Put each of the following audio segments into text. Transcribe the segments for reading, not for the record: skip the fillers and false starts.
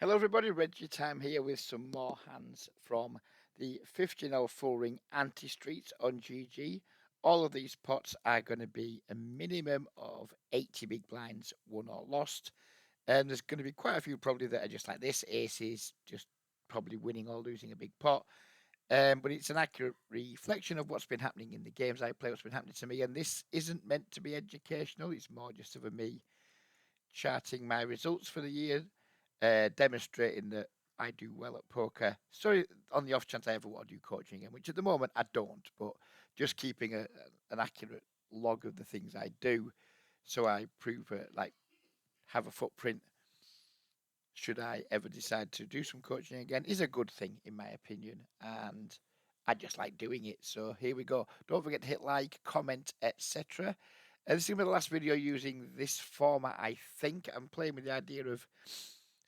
Hello everybody, Reggie Time here with some more hands from the 15-hour full ring anti-streets on GG. All of these pots are going to be a minimum of 80 big blinds, won or lost. And there's going to be quite a few probably that are just like this. Aces just probably winning or losing a big pot. But it's an accurate reflection of what's been happening in the games I play, what's been happening to me. And this isn't meant to be educational. It's more just of a me charting my results for the year, demonstrating that I do well at poker. Sorry, on the off chance I ever want to do coaching again, which at the moment I don't, but just keeping an accurate log of the things I do, so I prove like have a footprint. Should I ever decide to do some coaching again, is a good thing in my opinion, and I just like doing it. So here we go. Don't forget to hit like, comment, etc. This is going to be the last video using this format, I think. I'm playing with the idea of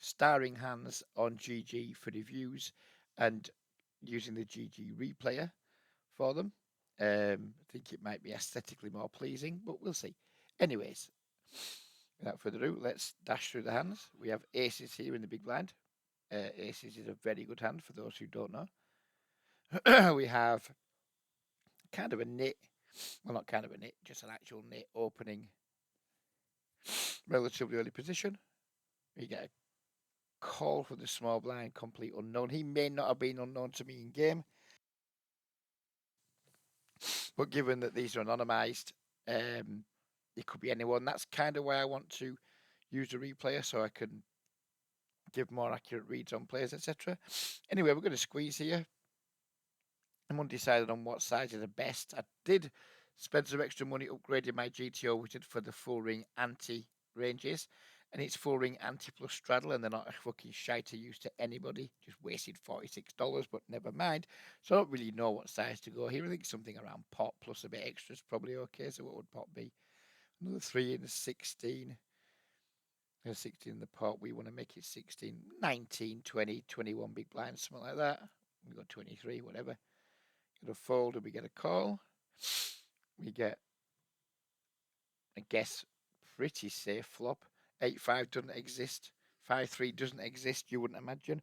starring hands on GG for reviews and using the GG replayer for them. I think it might be aesthetically more pleasing, but we'll see. Anyways, without further ado, let's dash through the hands. We have aces here in the big blind. Aces is a very good hand for those who don't know. We have kind of a nit, well, not kind of a nit, just an actual nit opening relatively early position. We get a call for the small blind, complete unknown. He may not have been unknown to me in game, but given that these are anonymized, it could be anyone. That's kind of why I want to use a replayer so I can give more accurate reads on players, etc. Anyway, we're going to squeeze here. I'm undecided on what size is the best. I did spend some extra money upgrading my GTO wizard for the full ring anti ranges, and it's full ring anti plus straddle, and they're not a fucking shite use to anybody. Just wasted $46, but never mind. So I don't really know what size to go here. I think something around pot plus a bit extra is probably okay. So what would pot be? Another 3 in the 16. 16 in the pot. We want to make it 16, 19, 20, 21 big blinds, something like that. We got 23, whatever. Get a fold and we get a call. We get, I guess, pretty safe flop. 8-5 doesn't exist. 5-3 doesn't exist, you wouldn't imagine.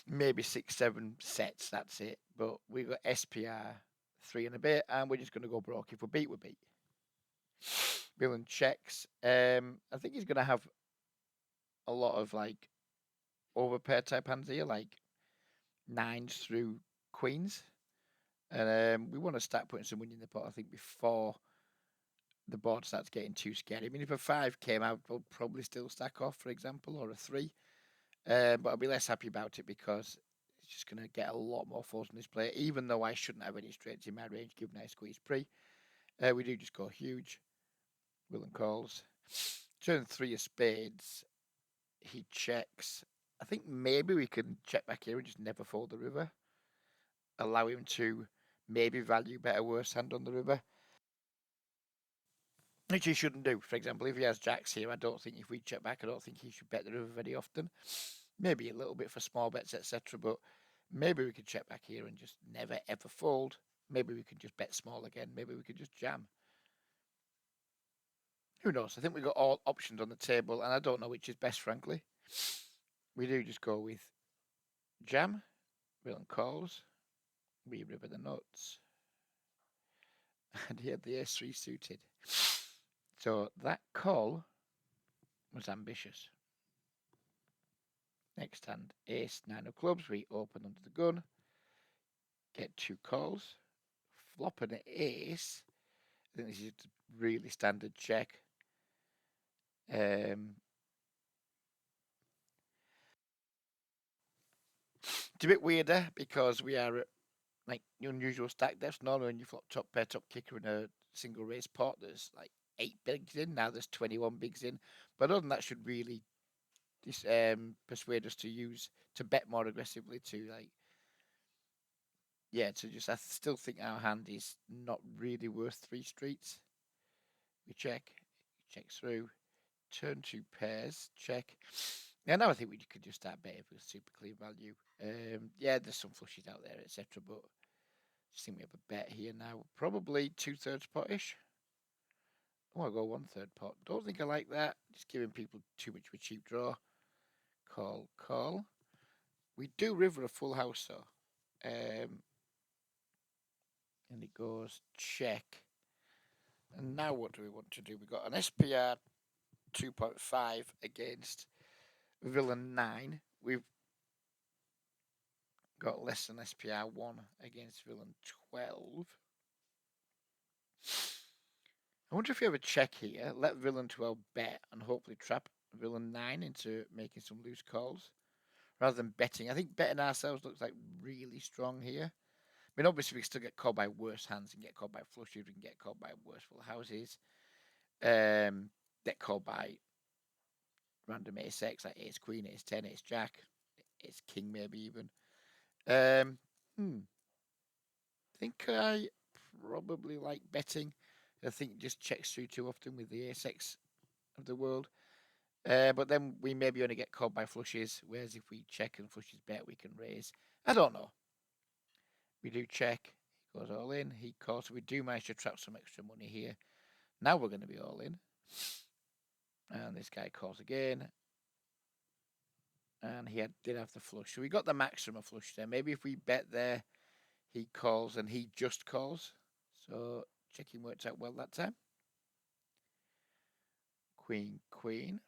Maybe 6-7 sets, that's it. But we got SPR 3 and a bit, and we're just going to go broke. If we beat, we beat. Villain checks. I think he's going to have a lot of like overpair type hands here, like nines through queens. And we want to start putting some money in the pot, I think, before the board starts getting too scary. I mean, if a 5 came out, we'll probably still stack off, for example, or a 3. But I'll be less happy about it because it's just going to get a lot more force on this player, even though I shouldn't have any straights in my range given I squeeze pre. We do just go huge. Willen calls. Turn 3 of spades. He checks. I think maybe we can check back here and just never fold the river. Allow him to maybe value better worse hand on the river. Which he shouldn't do. For example, if he has jacks here, I don't think if we check back, I don't think he should bet the river very often. Maybe a little bit for small bets, etc. But maybe we could check back here and just never ever fold. Maybe we could just bet small again. Maybe we could just jam. Who knows? I think we've got all options on the table, and I don't know which is best, frankly. We do just go with jam, villain calls, we river the nuts, and he had the ace-3 suited. So that call was ambitious. Next hand, ace, 9 of clubs. We open under the gun, get 2 calls, flop an ace. I think this is a really standard check. It's a bit weirder because we are at like unusual stack depths. Normally, when you flop top pair, top kicker in a single race pot, there's like 8 bigs in. Now there's 21 bigs in. But other than that, should really persuade us to bet more aggressively, to like, yeah, to just, I still think our hand is not really worth 3 streets. We check, checks through, turn 2 pairs, check. Yeah, now I think we could just start betting with super clean value. Yeah, there's some flushes out there, etc. But I just think we have a bet here now, probably 2/3 potish. Oh, I'll go 1/3 pot. Don't think I like that. Just giving people too much of a cheap draw. Call, call. We do river a full house though. And it goes check. And now what do we want to do? We got an SPR 2.5 against villain 9. We've got less than SPR 1 against villain 12. I wonder if you have a check here, let villain 12 bet and hopefully trap villain 9 into making some loose calls rather than betting. I think betting ourselves looks like really strong here. I mean, obviously, we can still get called by worse hands and get called by flushes. We can get called by worse full houses. Get called by random ace X, like ace queen, ace 10, ace jack, ace king, maybe even. I think I probably like betting. I think it just checks through too often with the ace X of the world. But then we maybe only get called by flushes, whereas if we check and flushes bet, we can raise. I don't know. We do check. He goes all in. He calls. So we do manage to trap some extra money here. Now we're going to be all in. And this guy calls again. And he did have the flush. So we got the maximum flush there. Maybe if we bet there, he calls and he just calls. So checking worked out well that time. Queen, queen.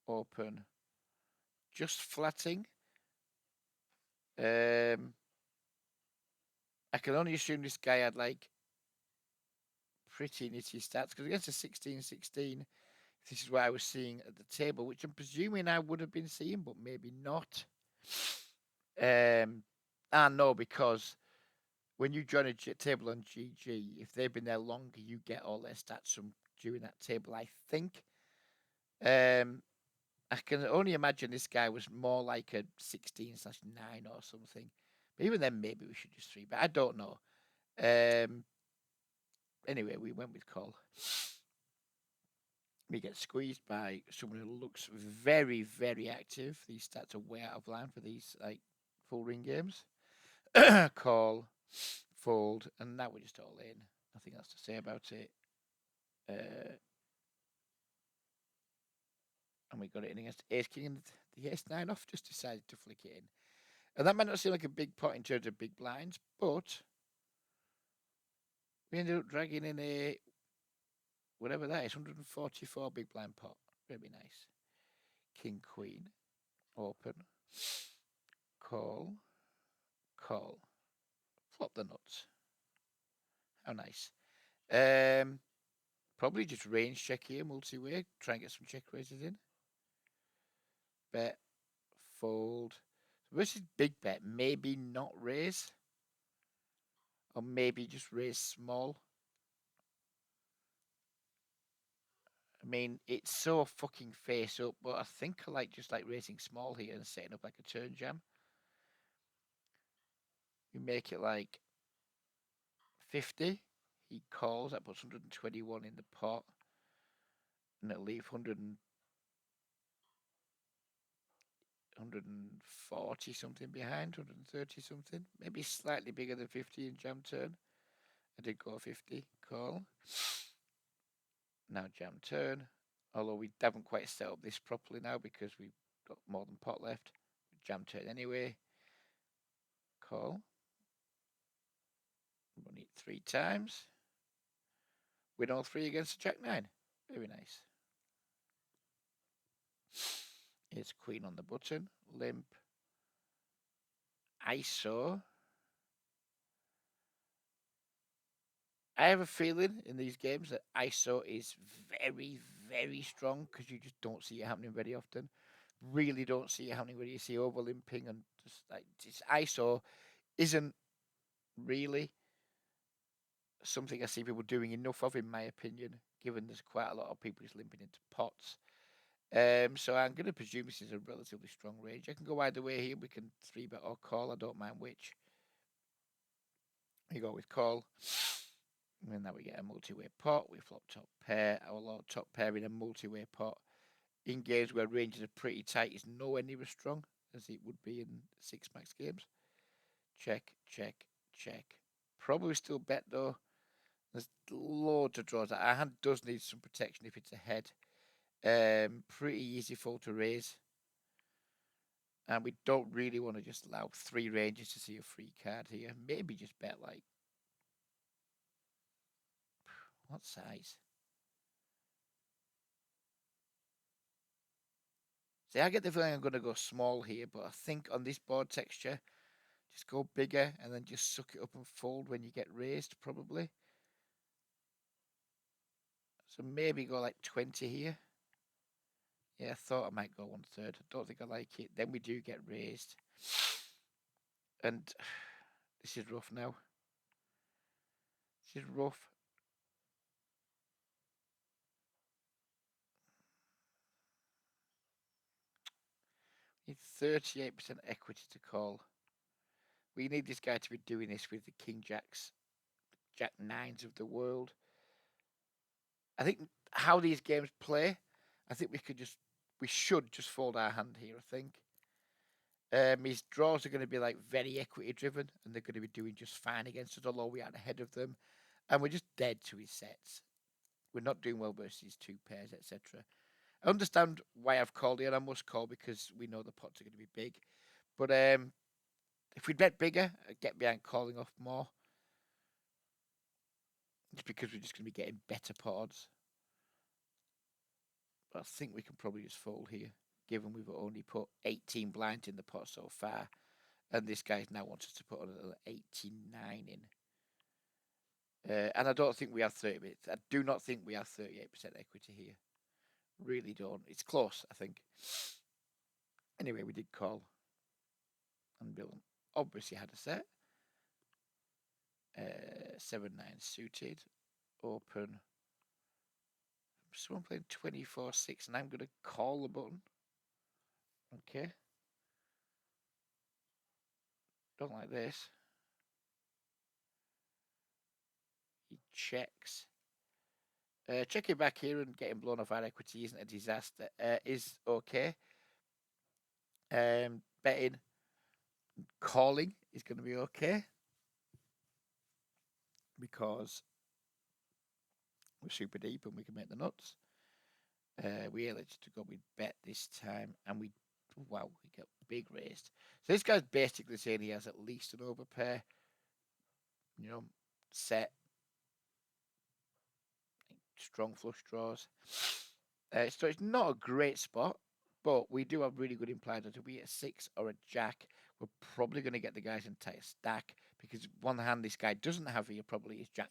Open. Just flatting. I can only assume this guy had like pretty nitty stats because against a 16-16, this is what I was seeing at the table, which I'm presuming I would have been seeing, but maybe not. And no, because when you join a table on GG, if they've been there longer, you get all their stats from during that table. I think. I can only imagine this guy was more like a 16/9 or something. But even then, maybe we should just 3-bet. I don't know. Anyway, we went with call. We get squeezed by someone who looks very, very active. These stats are way out of line for these like full ring games. Call, fold, and now we're just all in. Nothing else to say about it. And we got it in against ace king, and the ace 9 off just decided to flick it in. And that might not seem like a big pot in terms of big blinds, but we ended up dragging in a whatever that is, 144 big blind pot. Very nice. King, queen, open, call, call, flop the nuts. How nice. Probably just range check here, multi-way, try and get some check raises in. Bet, fold. Versus big bet, maybe not raise. Or maybe just raise small. I mean, it's so fucking face up, but I think I like just like raising small here and setting up like a turn jam. We make it like 50. He calls, that puts 121 in the pot. And it'll leave 140 something behind, 130 something. Maybe slightly bigger than 50 in jam turn. I did go 50, call. Now jam turn. Although we haven't quite set up this properly now because we've got more than pot left. Jam turn anyway. Call. Run it 3 times. Win all 3 against Jack 9. Very nice. Here's queen on the button. Limp. ISO. I have a feeling in these games that ISO is very, very strong because you just don't see it happening very often. Really don't see it happening where you see over limping and just like just ISO isn't really something I see people doing enough of, in my opinion, given there's quite a lot of people just limping into pots. So I'm going to presume this is a relatively strong range. I can go either way here. We can 3-bet or call. I don't mind which. We go with call. And now we get a multi-way pot. We flop top pair. Our low top pair in a multi-way pot. In games where ranges are pretty tight, is nowhere near as strong as it would be in 6 max games. Check, check, check. Probably still bet though. There's loads of draws. Our hand does need some protection if it's ahead. Pretty easy fold to raise. And we don't really want to just allow 3 ranges to see a free card here. Maybe just bet like... What size? See, I get the feeling I'm going to go small here, but I think on this board texture, just go bigger and then just suck it up and fold when you get raised, probably. So maybe go like 20 here. Yeah, I thought I might go 1/3. I don't think I like it. Then we do get raised. And this is rough now. This is rough. Need 38% equity to call. We need this guy to be doing this with the King Jacks, Jack Nines of the world. I think how these games play, I think we should just fold our hand here, I think. His draws are going to be like very equity driven, and they're going to be doing just fine against us, although we aren't ahead of them. And we're just dead to his sets. We're not doing well versus his 2 pairs, etc. I understand why I've called here. I must call because we know the pots are going to be big. But if we bet bigger, I'd get behind calling off more. It's because we're just going to be getting better pods. But I think we can probably just fold here, given we've only put 18 blinds in the pot so far. And this guy now wants us to put another 89 in. And I don't think we have 30 bits. I do not think we have 38% equity here. Really don't. It's close, I think. Anyway, we did call. And Bill obviously had a set. 7-9 suited. Open. Someone playing 24-6, and I'm going to call the button. Okay. Don't like this. He checks. Checking back here and getting blown off our equity isn't a disaster. Is okay. Betting, calling is going to be okay because we're super deep and we can make the nuts. We elected to go with bet this time, and we got big raised. So this guy's basically saying he has at least an overpair. Set. Strong flush draws. So it's not a great spot, but we do have really good implied odds. If we get a 6 or a jack, we're probably going to get the guy's entire stack because one hand this guy doesn't have here probably is jack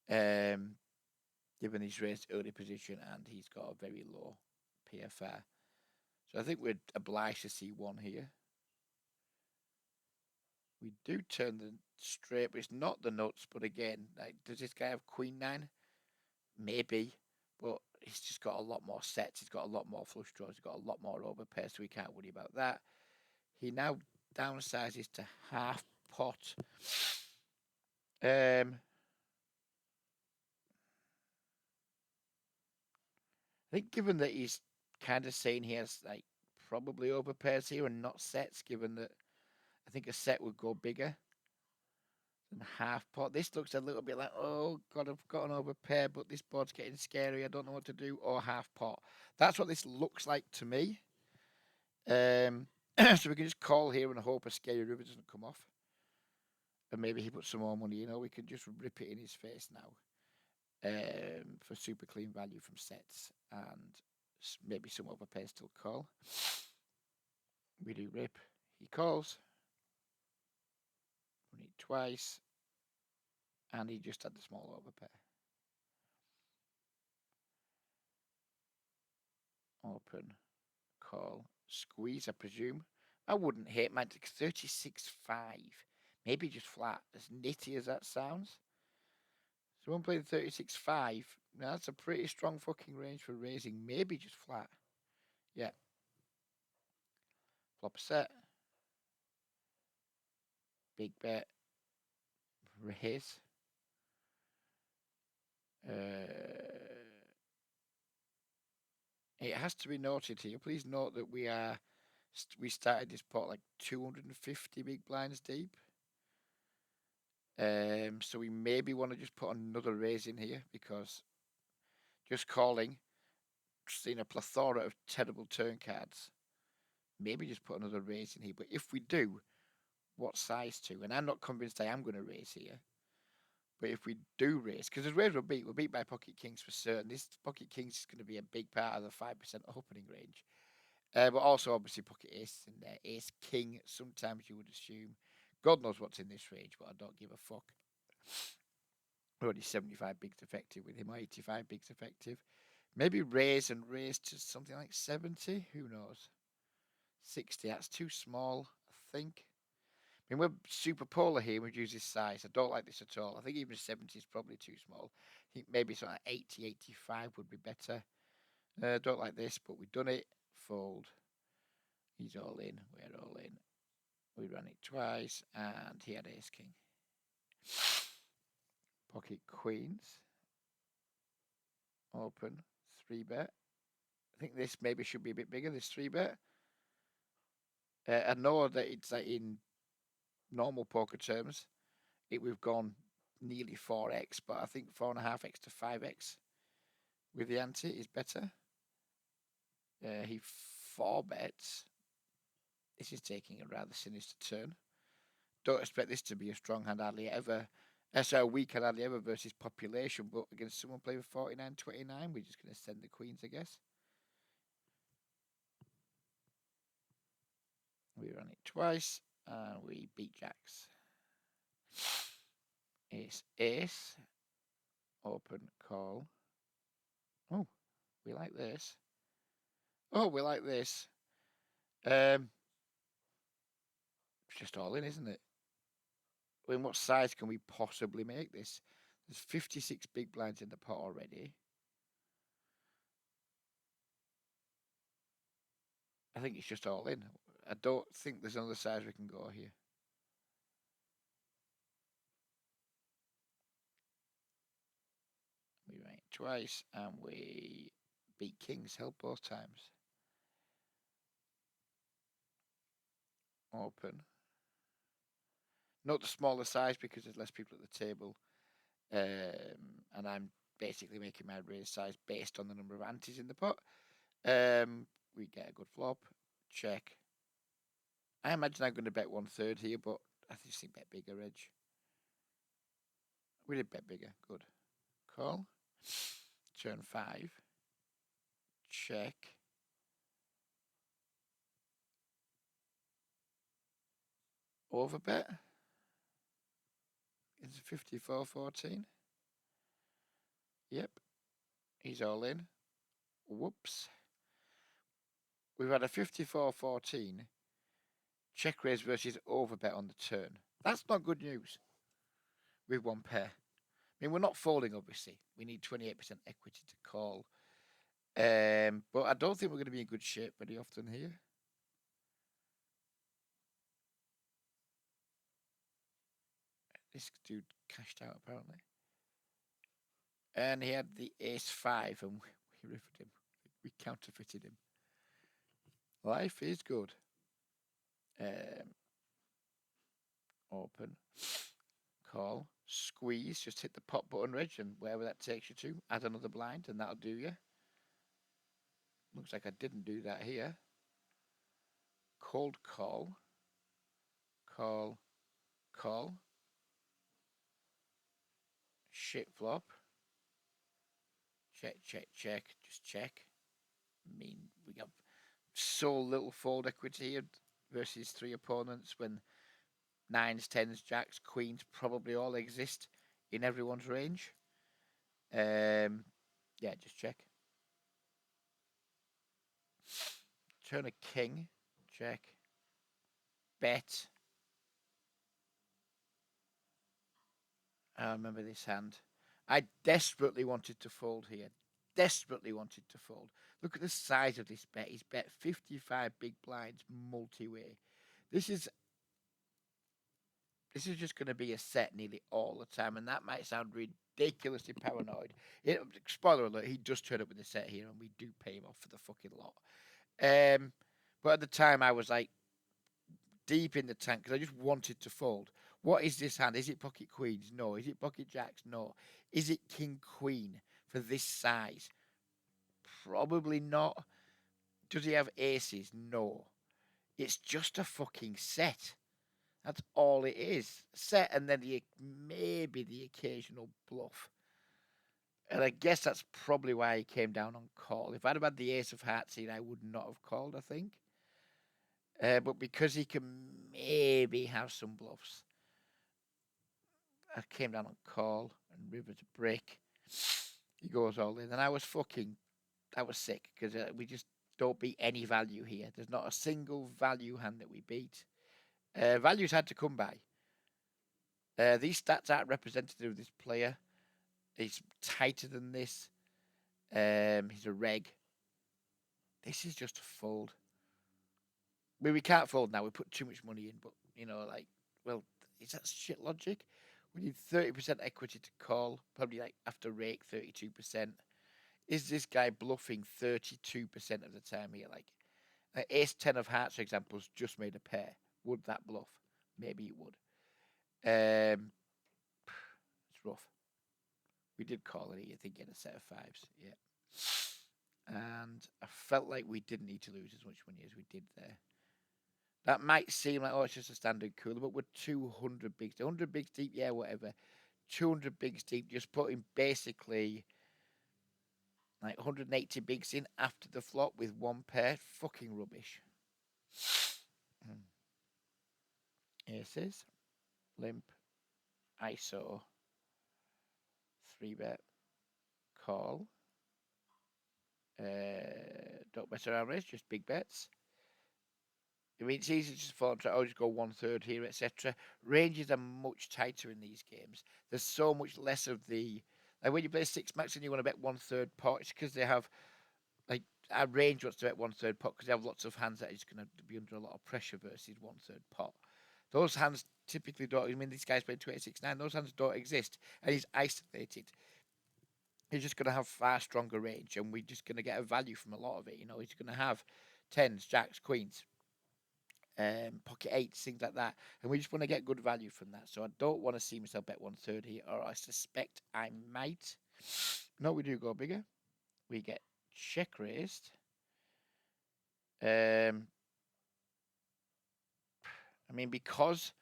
9. Given he's raised early position and he's got a very low PFR. So I think we're obliged to see 1 here. We do turn the straight, but it's not the nuts. But again, like, does this guy have queen 9? Maybe, but he's just got a lot more sets. He's got a lot more flush draws. He's got a lot more overpairs, so we can't worry about that. He now downsizes to half pot. I think given that he's kind of saying he has like probably overpairs here and not sets, given that I think a set would go bigger than half pot. This looks a little bit like, oh god, I've got an overpair, but this board's getting scary. I don't know what to do. Or half pot. That's what this looks like to me. So we can just call here and hope a scary river doesn't come off. And maybe he puts some more money in, or we can just rip it in his face now. For super clean value from sets and maybe some overpairs still call. We do rip. He calls. We need twice. And he just had the small overpair. Open. Call. Squeeze, I presume. I wouldn't hit Magic 36-5. Maybe just flat. As nitty as that sounds. Someone playing 36-5. Now that's a pretty strong fucking range for raising. Maybe just flat. Yeah. Flop a set. Big bet. Raise. It has to be noted here. Please note that we started this pot like 250 big blinds deep. So we maybe want to just put another raise in here because just calling, seeing a plethora of terrible turn cards. Maybe just put another raise in here. But if we do, what size to? And I'm not convinced I am going to raise here. But if we do raise, because the raise we're beat by Pocket Kings for certain. This Pocket Kings is going to be a big part of the 5% opening range. But also, obviously, Pocket Ace in there. Ace King, sometimes you would assume. God knows what's in this range, but I don't give a fuck. We're only 75 bigs effective with him, or 85 bigs effective. Maybe raise to something like 70. Who knows? 60, that's too small, I think. I mean, we're super polar here. We use this size. I don't like this at all. I think even 70 is probably too small. I think maybe something like 80, 85 would be better. Don't like this, but we've done it. Fold. He's all in. We're all in. We ran it twice, and he had Ace King. Pocket Queens. Open. 3-bet. I think this maybe should be a bit bigger, this 3-bet. I know that it's like in normal poker terms, we've gone nearly 4x, but I think 4.5x to 5x with the ante is better. He 4-bets. This is taking a rather sinister turn. Don't expect this to be a strong hand hardly ever. So a weak hand hardly ever versus population, but against someone playing with 49-29, we're just going to send the queens, I guess. We ran it twice, and we beat jacks. Ace. Open, call. Oh, we like this. Oh, we like this. It's just all in, isn't it? I mean, what size can we possibly make this? There's 56 big blinds in the pot already. I think it's just all in. I don't think there's another size we can go here. We ran it twice, and we beat King's Help both times. Open. Not the smaller size because there's less people at the table. And I'm basically making my raise size based on the number of antes in the pot. We get a good flop. Check. I imagine I'm going to bet 1/3 here, but I just think bet bigger, edge. We did bet bigger. Good. Call. Turn 5. Check. Overbet. It's 54-14. Yep. He's all in. Whoops. We've had a 54-14 check raise versus overbet on the turn. That's not good news with one pair. I mean, we're not folding, obviously. We need 28% equity to call. But I don't think we're going to be in good shape very often here. This dude cashed out, apparently. And he had the ace-5, and we riffed him. We counterfeited him. Life is good. Open. Call. Squeeze. Just hit the pot button, Reg, and wherever that takes you to, add another blind, and that'll do you. Looks like I didn't do that here. Cold call. Call. Call. Shit flop. Check, check, check. Just check. I mean, we got so little fold equity here versus 3 opponents when 9s, 10s, jacks, queens probably all exist in everyone's range. Yeah, just check. Turn a king. Check. Bet. I remember this hand. I desperately wanted to fold here. Desperately wanted to fold. Look at the size of this bet. He's bet 55 big blinds multi-way. This is just going to be a set nearly all the time, and that might sound ridiculously paranoid. Spoiler alert, he does turn up with a set here, and we do pay him off for the fucking lot. But at the time, I was like deep in the tank because I just wanted to fold. What is this hand? Is it pocket queens? No. Is it pocket jacks? No. Is it king queen for this size? Probably not. Does he have aces? No. It's just a fucking set. That's all it is. Set and then maybe the occasional bluff. And I guess that's probably why he came down on call. If I'd have had the ace of hearts here, I would not have called, I think. But because he can maybe have some bluffs, I came down on call and river to break. He goes all in. And I was sick because we just don't beat any value here. There's not a single value hand that we beat. Values had to come by. These stats aren't representative of this player. He's tighter than this. He's a reg. This is just a fold. I mean, we can't fold now. We put too much money in, but well, is that shit logic? We need 30% equity to call. Probably after rake 32%. Is this guy bluffing 32% of the time here? Ace 10 of hearts, for example, has just made a pair. Would that bluff? Maybe it would. It's rough. We did call it, I think, in a set of fives. Yeah. And I felt like we didn't need to lose as much money as we did there. That might seem like, it's just a standard cooler, but we're 200 bigs. 100 bigs deep, yeah, whatever. 200 bigs deep, just putting basically 180 bigs in after the flop with one pair. Fucking rubbish. Aces. Limp. ISO. 3-bet. Call. Don't mess around with, just big bets. I mean, it's easy to just fall into, just go 1/3 here, etc. Ranges are much tighter in these games. There's so much less of the, when you play 6-max and you want to bet 1/3 pot, it's because they have, our range wants to bet 1/3 pot because they have lots of hands that are just going to be under a lot of pressure versus 1/3 pot. Those hands typically don't, this guy's playing 26-9, those hands don't exist, and he's isolated. He's just going to have far stronger range, and we're just going to get a value from a lot of it. He's going to have 10s, jacks, queens, pocket 8s, things like that, and we just want to get good value from that. So I don't want to see myself bet 1/3 here, or I suspect I might. No, we do go bigger. We get check raised. Because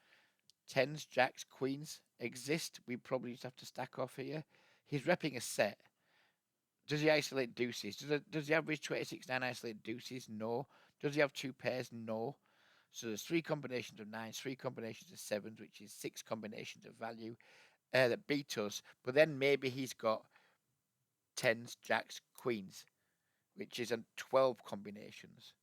10s, jacks, queens exist, we probably just have to stack off here. He's repping a set. Does he isolate deuces? Does the average 26-9 isolate deuces? No. Does he have 2 pairs? No. So there's 3 combinations of 9s, 3 combinations of 7s, which is 6 combinations of value that beat us. But then maybe he's got 10s, jacks, queens, which is 12 combinations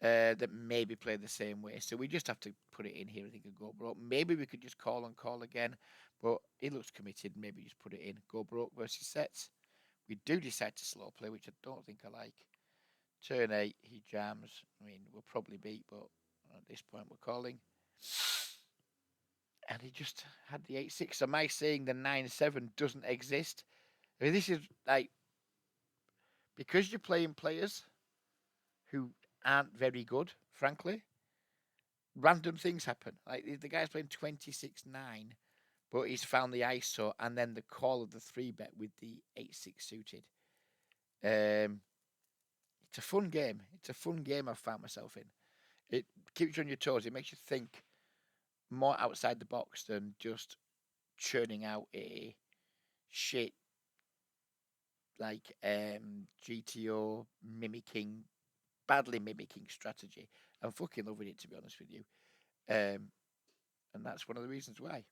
that maybe play the same way. So we just have to put it in here, I think, and go broke. Maybe we could just call and call again, but he looks committed. Maybe just put it in. Go broke versus sets. We do decide to slow play, which I don't think I like. Turn 8, he jams. We'll probably beat, but at this point we're calling. And he just had the 8-6. Am I saying the 9-7 doesn't exist? This is because you're playing players who aren't very good, frankly, random things happen. The guy's playing 26-9, but he's found the ISO and then the call of the 3-bet with the 8-6 suited. It's a fun game. It's a fun game I've found myself in. It keeps you on your toes. It makes you think more outside the box than just churning out a shit GTO badly mimicking strategy. I'm fucking loving it, to be honest with you. And that's one of the reasons why.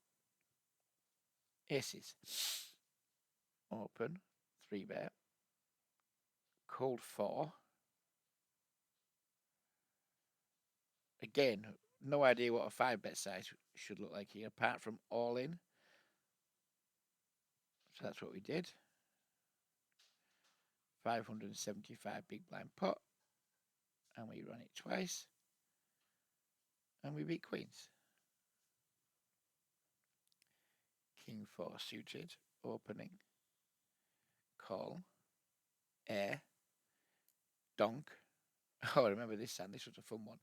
Aces. Open. 3-bet. Cold 4. Again, no idea what a 5-bet size should look like here, apart from all in. So that's what we did. 575 big blind pot. And we run it twice. And we beat queens. King 4 suited. Opening. Call. Air. Donk. Oh, I remember this hand. This was a fun one.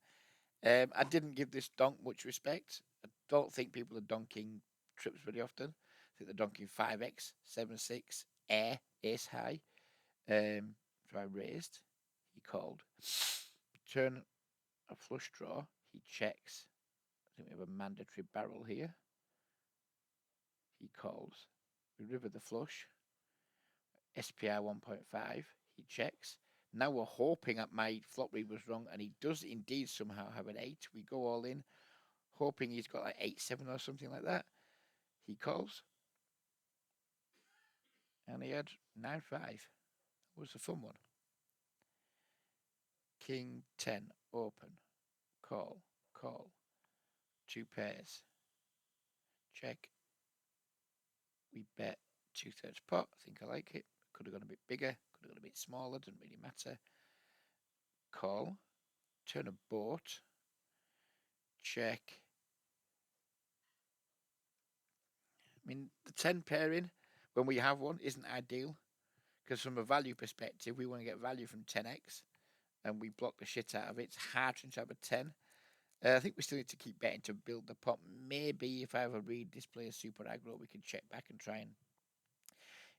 I didn't give this donk much respect. I don't think people are donking trips very often. I think they're donking 5x, 7-6, air, ace high. So I raised. He called. Turn a flush draw. He checks. I think we have a mandatory barrel here. He calls. We river the flush. SPR 1.5. He checks. Now we're hoping that my flop read was wrong, and he does indeed somehow have an 8. We go all in, hoping he's got like 8-7 or something like that. He calls. And he had 9-5. It was a fun one. King 10, open. Call. 2 pairs. Check. We bet 2/3 pot. I think I like it. Could have gone a bit bigger. Could have gone a bit smaller. Doesn't really matter. Call. Turn a boat. Check. I mean, the 10 pairing, when we have one, isn't ideal. Because from a value perspective, we want to get value from 10x. And we block the shit out of it. It's hard to have a 10. I think we still need to keep betting to build the pot. Maybe if I ever read this player super aggro, we can check back and try and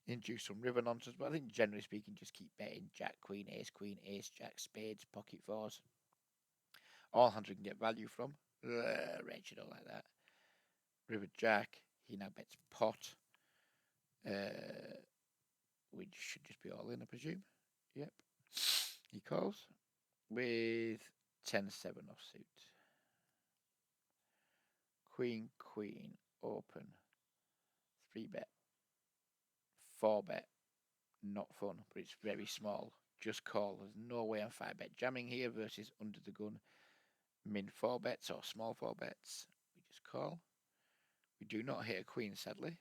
induce some river nonsense. But I think generally speaking, just keep betting Jack, Queen, Ace, Jack, Spades, Pocket Fours. All hands we can get value from. Wretched, all like that. River Jack, he now bets pot. Which should just be all in, I presume. Yep. He calls with 10-7 offsuit. Queen, open. 3 bet. 4 bet. Not fun, but it's very small. Just call. There's no way I'm 5 bet jamming here versus under the gun min 4 bets or small 4 bets. We just call. We do not hit a queen, sadly.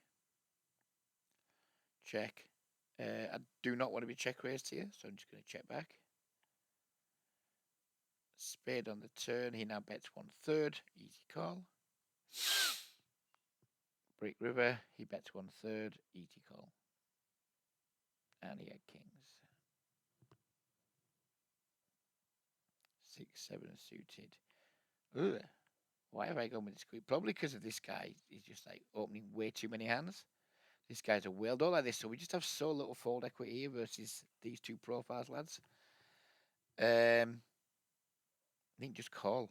Check. I do not want to be check raised here, so I'm just going to check back. Spade on the turn. He now bets 1/3. Easy call. Brick river. He bets 1/3. Easy call. And he had kings. 6-7 suited. Ugh. Why have I gone with this queen? Probably because of this guy. He's just like opening way too many hands. This guy's a whale. Don't like this. So we just have so little fold equity here versus these two profiles, lads. I think just call.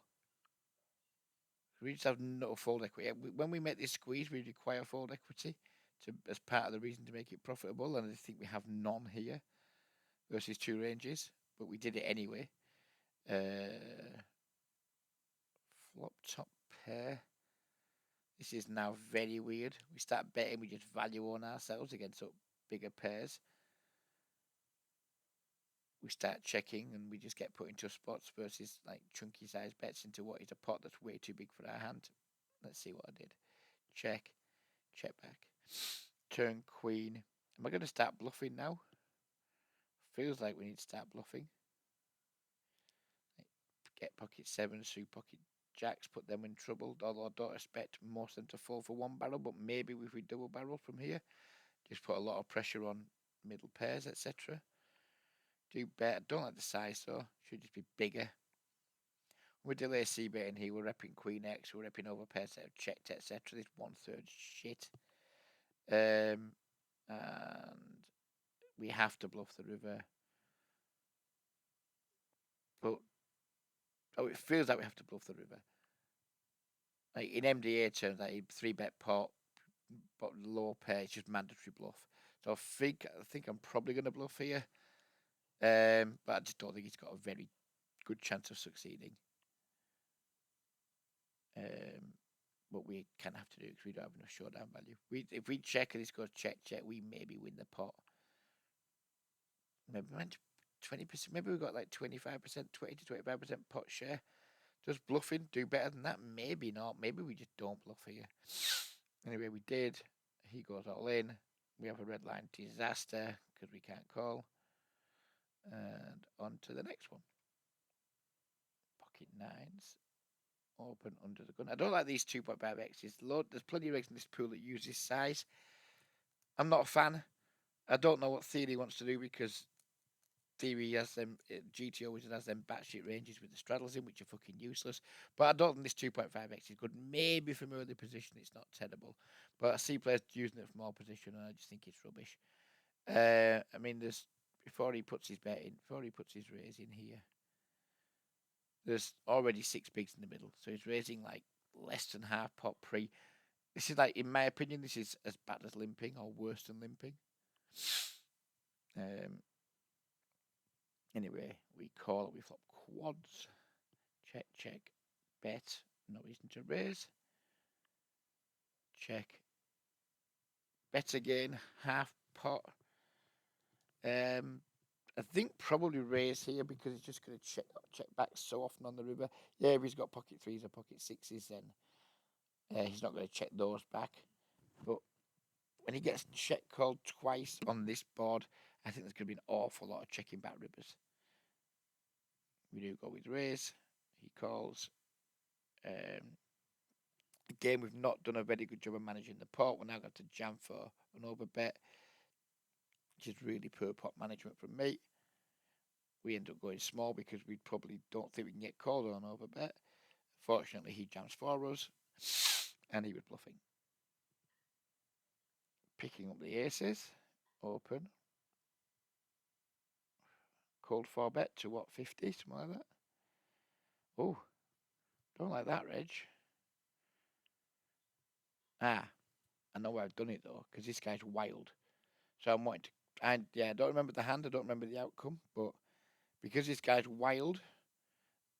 We just have no fold equity. When we make this squeeze, we require fold equity as part of the reason to make it profitable. And I think we have none here versus 2 ranges. But we did it anyway. Flop top pair. This is now very weird. We start betting, we just value on ourselves against bigger pairs. We start checking and we just get put into spots versus like chunky size bets into what is a pot that's way too big for our hand. Let's see what I did. Check back. Turn queen. Am I going to start bluffing now? Feels like we need to start bluffing. Get pocket 7, suit pocket jacks, put them in trouble. Although I don't expect most of them to fall for 1 barrel, but maybe if we double barrel from here, just put a lot of pressure on middle pairs, etc. Do bet. I don't like the size though. Should just be bigger. We delay C betting here. We're repping Queen X. We're repping over pairs that have checked, etc. This 1/3 shit. And we have to bluff the river. But it feels like we have to bluff the river. Like in MDA terms, like 3 bet pot, but low pair, it's just mandatory bluff. So I think I'm probably going to bluff here. But I just don't think he's got a very good chance of succeeding. But we kind of have to do it because we don't have enough showdown value. If we check and this goes check, we maybe win the pot. Maybe 20%. Maybe we've got like 25%, 20 to 25% pot share. Does bluffing do better than that? Maybe not. Maybe we just don't bluff here. Anyway, we did. He goes all in. We have a red line disaster because we can't call. And on to the next one. Pocket 9s. Open under the gun. I don't like these 2.5x's. There's plenty of eggs in this pool that use this size. I'm not a fan. I don't know what Theory wants to do because theory has them, GTO always has them batshit ranges with the straddles in, which are fucking useless. But I don't think this 2.5x is good. Maybe from early position, it's not terrible. But I see players using it from all position, and I just think it's rubbish. I mean, before he puts his bet in, before he puts his raise in here, there's already 6 bigs in the middle, so he's raising like less than half pot pre. This is like, in my opinion, this is as bad as limping or worse than limping. Anyway, we call, we flop quads. Check, check, bet. No reason to raise. Check. Bet again, half pot. I think probably raise here because he's just going to check back so often on the river. Yeah, if he's got pocket threes or pocket sixes, then he's not going to check those back. But when he gets check called twice on this board, I think there's going to be an awful lot of checking back rivers. We do go with raise. He calls. Again, we've not done a very good job of managing the pot. We're now going to jam for an overbet, which is really poor pot management from me. We end up going small because we probably don't think we can get called on overbet. Fortunately, he jams for us, and he was bluffing. Picking up the aces, open. Called for bet to what, 50, something like that? Oh, don't like that, Reg. I know where I've done it though, because this guy's wild. So I'm wanting to, I don't remember the hand, I don't remember the outcome, but because this guy's wild,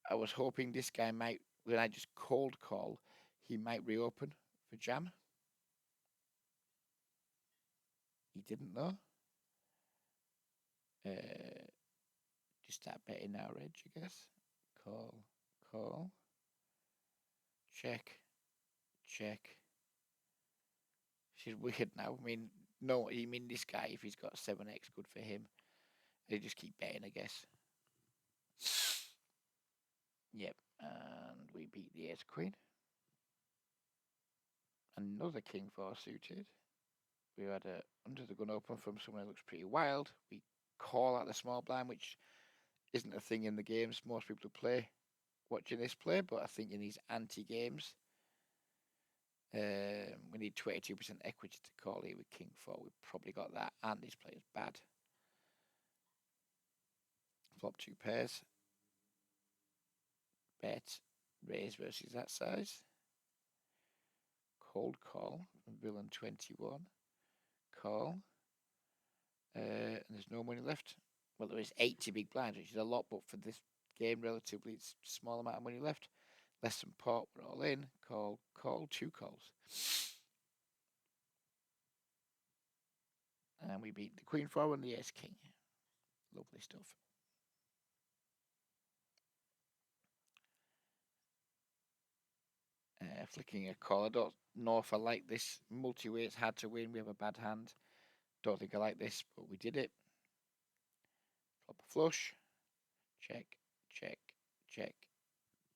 I was hoping this guy might, when I just cold call, he might reopen for jam. He didn't though. Just start betting now, Reg, I guess. Call. Check. She's wicked now. I mean, no, I mean this guy, if he's got 7x, good for him. They just keep betting, I guess. Yep, and we beat the ace queen. Another king 4 suited. We had a under the gun open from someone who looks pretty wild. We call out the small blind, which isn't a thing in the games most people play watching this play, but I think in these anti-games, we need 22% equity to call here with king 4. We've probably got that, and this play is bad. Flop 2 pairs. Bet, raise versus that size. Cold call from villain 21. Call. And there's no money left. Well, there is 80 big blinds, which is a lot, but for this game, relatively it's small amount of money left. Less than pot, we're all in. Call, 2 calls. And we beat the queen 4 and the ace king. Lovely stuff. Flicking a call. I don't know if I like this. Multi-way, it's hard to win. We have a bad hand. Don't think I like this, but we did it. Flop a flush. Check.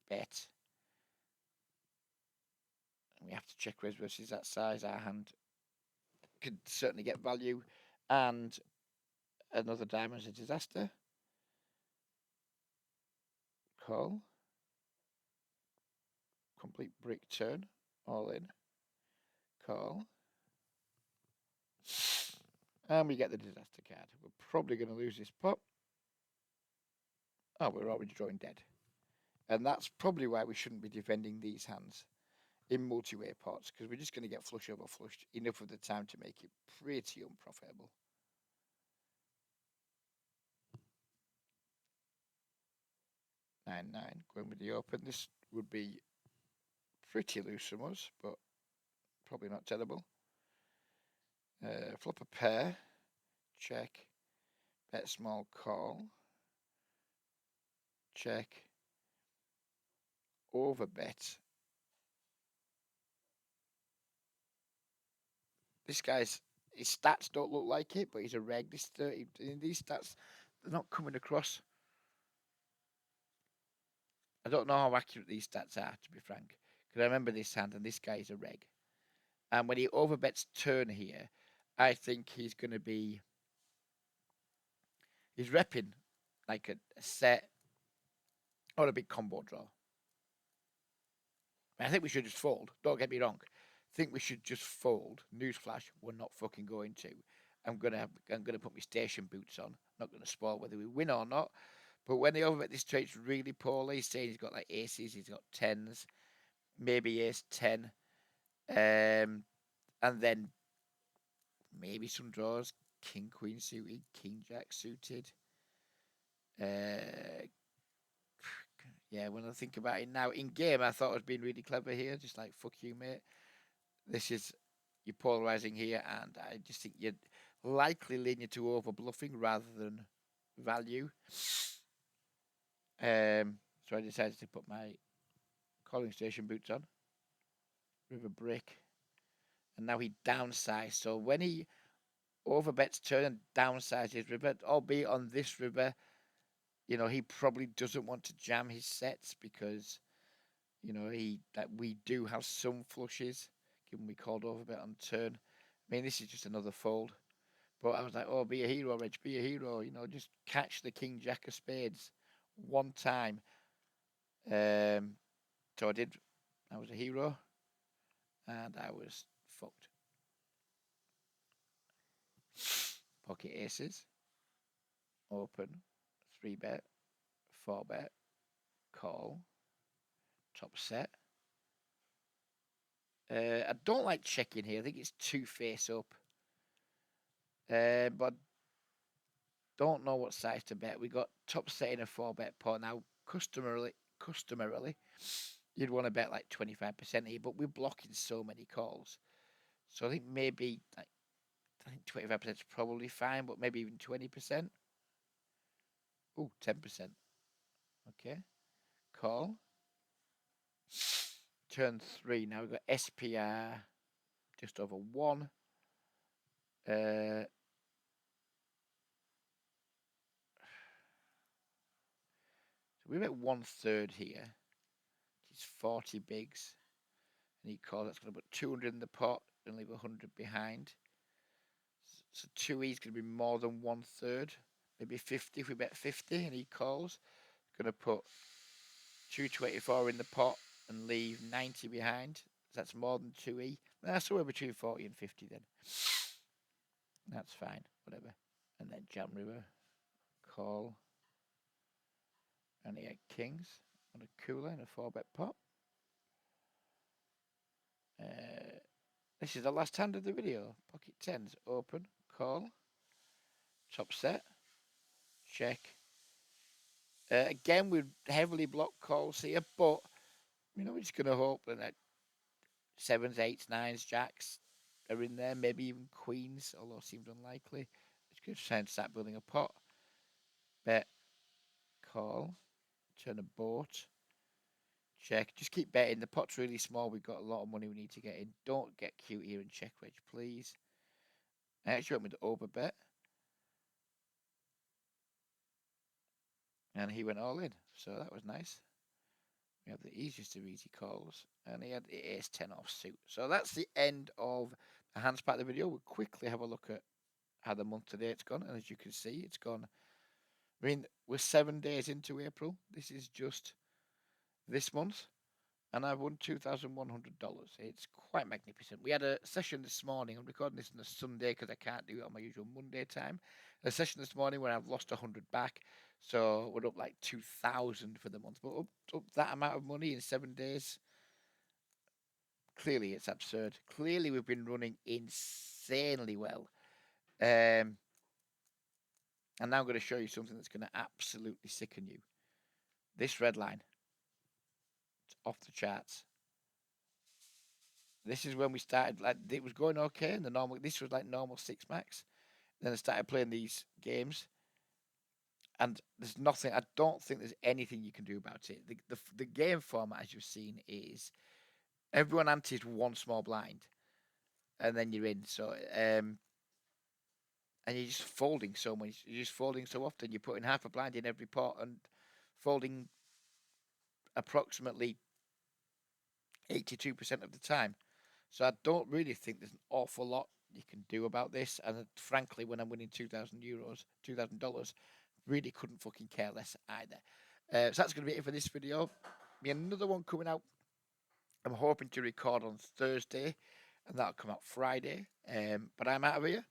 Bet. We have to check raise versus that size. Our hand could certainly get value. And another diamond's a disaster. Call. Complete brick turn. All in. Call. And we get the disaster card. We're probably going to lose this pot. Oh, we're already drawing dead. And that's probably why we shouldn't be defending these hands in multi-way pots, because we're just going to get flush over flushed enough of the time to make it pretty unprofitable. Nine, going with the open. This would be pretty loose from us, but probably not terrible. Flop a pair. Check. Bet small call. Check. Over bet. This guy's, his stats don't look like it, but he's a reg. These stats, they're not coming across. I don't know how accurate these stats are, to be frank, because I remember this hand, and this guy is a reg. And when he overbets turn here, I think he's going to be, he's repping like a set or a big combo draw. I think we should just fold. Don't get me wrong. I think we should just fold. Newsflash, we're not fucking going to. I'm gonna put my station boots on. Not gonna spoil whether we win or not. But when they overbet this trade's really poorly, he's saying he's got like aces, he's got tens, maybe ace 10, and then maybe some draws, king queen suited, king jack suited. Yeah, when I think about it now, in game, I thought I was being really clever here, just like, fuck you, mate. This is, you're polarizing here, and I just think you're likely leaning to over bluffing rather than value. So I decided to put my calling station boots on, river break, and now he downsized. So when he overbets turn and downsizes his river, albeit on this river, you know, he probably doesn't want to jam his sets because, you know, that we do have some flushes, given we called overbet on turn. I mean, this is just another fold. But I was like, oh, be a hero, Reg, be a hero. You know, just catch the king jack of spades one time. So I did. I was a hero, and I was fucked. Pocket aces, open, 3-bet, 4-bet, call, top set. I don't like checking here. I think it's too face up. But don't know what size to bet. We got top set in a 4-bet pot. Now, customarily, you'd want to bet like 25% here, but we're blocking so many calls. So I think maybe, like, I think 25% is probably fine, but maybe even 20%. Oh, 10%. Okay. Call. Turn 3. Now we've got SPR just over 1. So we bet 1/3 here. It's 40 bigs. And he calls. That's going to put 200 in the pot and leave 100 behind. So 2E's going to be more than 1/3. Maybe 50 if we bet 50 and he calls. Going to put 224 in the pot and leave 90 behind. That's more than 2E. That's somewhere between 40 and 50 then. That's fine. Whatever. And then jam river. Call. And he had kings on a cooler in a 4-bet pot. This is the last hand of the video. Pocket tens. Open. Call. Top set. Check. Again, we heavily blocked calls here, but you know, we're just going to hope that 7s, 8s, 9s, jacks are in there, maybe even queens, although it seems unlikely. It's going to try and start building a pot. Bet, call, turn a boat, check. Just keep betting. The pot's really small. We've got a lot of money we need to get in. Don't get cute here and check wedge, please. I actually went with the overbet. And he went all in, so that was nice. We have the easiest of easy calls, and he had the ace 10 off suit. So that's the end of the hands part of the video. We'll quickly have a look at how the month to date's gone, and as you can see, it's gone. I mean, we're 7 days into April. This is just this month, and I've won $2,100. It's quite magnificent. We had a session this morning. I'm recording this on a Sunday because I can't do it on my usual Monday time. A session this morning where I've lost 100 back, so we're up like 2,000 for the month. But up that amount of money in 7 days, clearly it's absurd. Clearly we've been running insanely well. And now I'm going to show you something that's going to absolutely sicken you. This red line. It's off the charts. This is when we started, like, it was going okay, and this was like normal 6 max. Then I started playing these games, and there's nothing, I don't think there's anything you can do about it. The game format, as you've seen, is everyone antes one small blind, and then you're in. So, and you're just folding so much, you're just folding so often. You're putting half a blind in every pot and folding approximately 82% of the time. So I don't really think there's an awful lot you can do about this. And frankly, when I'm winning €2,000, $2,000, really couldn't fucking care less either. So that's going to be it for this video. Me another one coming out. I'm hoping to record on Thursday, and that'll come out Friday. But I'm out of here,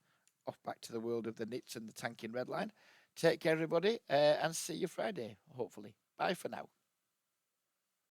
off back to the world of the knits and the tanking red line. Take care, everybody, and see you Friday, hopefully. Bye for now.